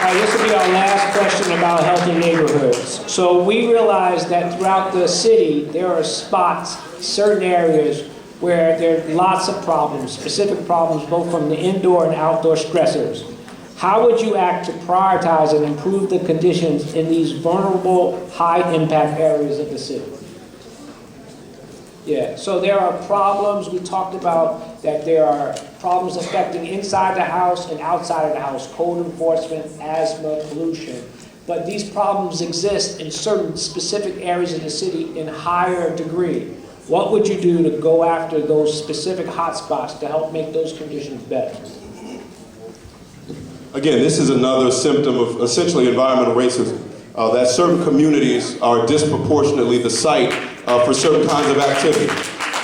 This will be our last question about healthy neighborhoods. So we realize that throughout the city, there are spots, certain areas where there are lots of problems, specific problems, both from the indoor and outdoor stressors. How would you act to prioritize and improve the conditions in these vulnerable, high-impact areas of the city? Yeah, so there are problems, we talked about that there are problems affecting inside the house and outside of the house, code enforcement, asthma, pollution. But these problems exist in certain specific areas of the city in higher degree. What would you do to go after those specific hotspots to help make those conditions better? Again, this is another symptom of essentially environmental racism. That certain communities are disproportionately the site for certain kinds of activity.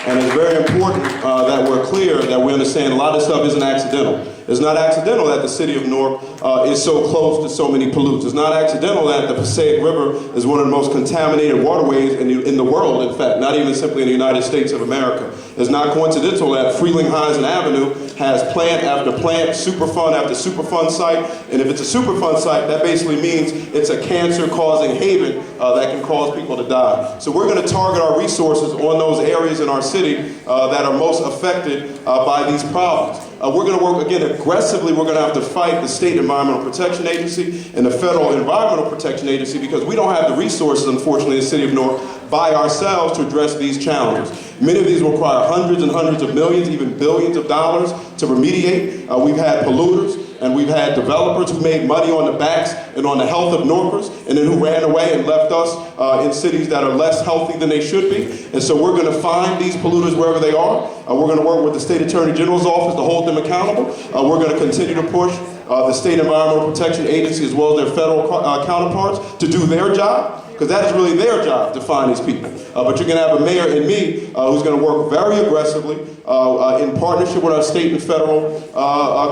And it's very important that we're clear, that we understand a lot of stuff isn't accidental. It's not accidental that the city of Newark is so close to so many pollutants. It's not accidental that the Passaic River is one of the most contaminated waterways in the world, in fact, not even simply in the United States of America. It's not coincidental that Freeling-Hines Avenue has plant after plant, Superfund after Superfund site, and if it's a Superfund site, that basically means it's a cancer-causing haven that can cause people to die. So we're going to target our resources on those areas in our city that are most affected by these problems. We're going to work, again, aggressively. We're going to have to fight the State Environmental Protection Agency and the Federal Environmental Protection Agency because we don't have the resources, unfortunately, in the city of Newark by ourselves to address these challenges. Many of these require hundreds and hundreds of millions, even billions of dollars to remediate. We've had polluters and we've had developers who made money on the backs and on the health of Norkers and then who ran away and left us in cities that are less healthy than they should be. And so we're going to find these polluters wherever they are. We're going to work with the State Attorney General's office to hold them accountable. We're going to continue to push the State Environmental Protection Agency as well as their federal counterparts to do their job, because that is really their job to find these people. But you're going to have a mayor and me who's going to work very aggressively in partnership with our state and federal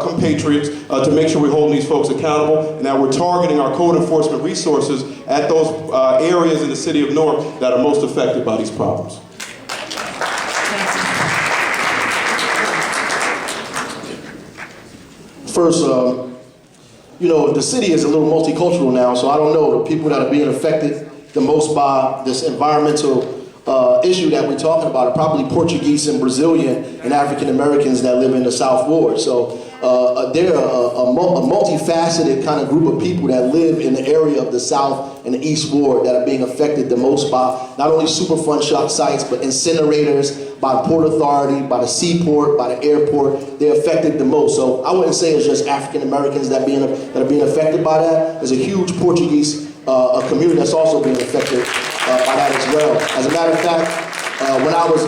compatriots to make sure we're holding these folks accountable and that we're targeting our code enforcement resources at those areas in the city of Newark that are most affected by these problems. First, you know, the city is a little multicultural now, so I don't know the people that are being affected the most by this environmental issue that we're talking about are probably Portuguese and Brazilian and African Americans that live in the South Ward. So they're a multifaceted kind of group of people that live in the area of the South and the East Ward that are being affected the most by not only Superfund shop sites, but incinerators, by the Port Authority, by the seaport, by the airport. They're affected the most. So I wouldn't say it's just African Americans that are being affected by that. There's a huge Portuguese community that's also being affected by that as well. As a matter of fact, when I was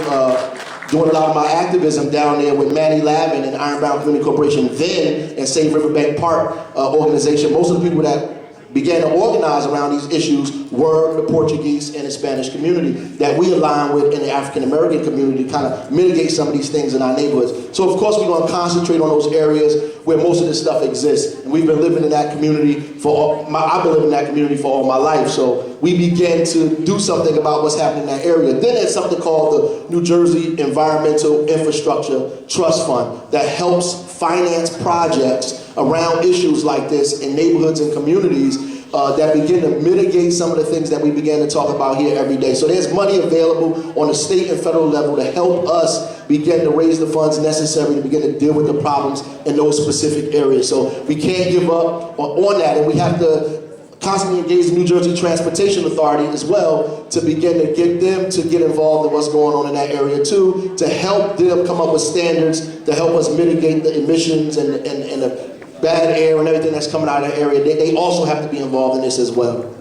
doing a lot of my activism down there with Manny Lavin and Ironbound Community Corporation then and Save Riverbank Park organization, most of the people that began to organize around these issues were the Portuguese and the Spanish community that we align with in the African American community to kind of mitigate some of these things in our neighborhoods. So of course we're going to concentrate on those areas where most of this stuff exists. And we've been living in that community I've been living in that community for all my life. So we began to do something about what's happening in that area. Then there's something called the New Jersey Environmental Infrastructure Trust Fund that helps finance projects around issues like this in neighborhoods and communities that begin to mitigate some of the things that we began to talk about here every day. So there's money available on the state and federal level to help us begin to raise the funds necessary to begin to deal with the problems in those specific areas. So we can't give up on that, and we have to constantly engage the New Jersey Transportation Authority as well to begin to get them to get involved in what's going on in that area too, to help them come up with standards to help us mitigate the emissions and the bad air and everything that's coming out of that area. They also have to be involved in this as well.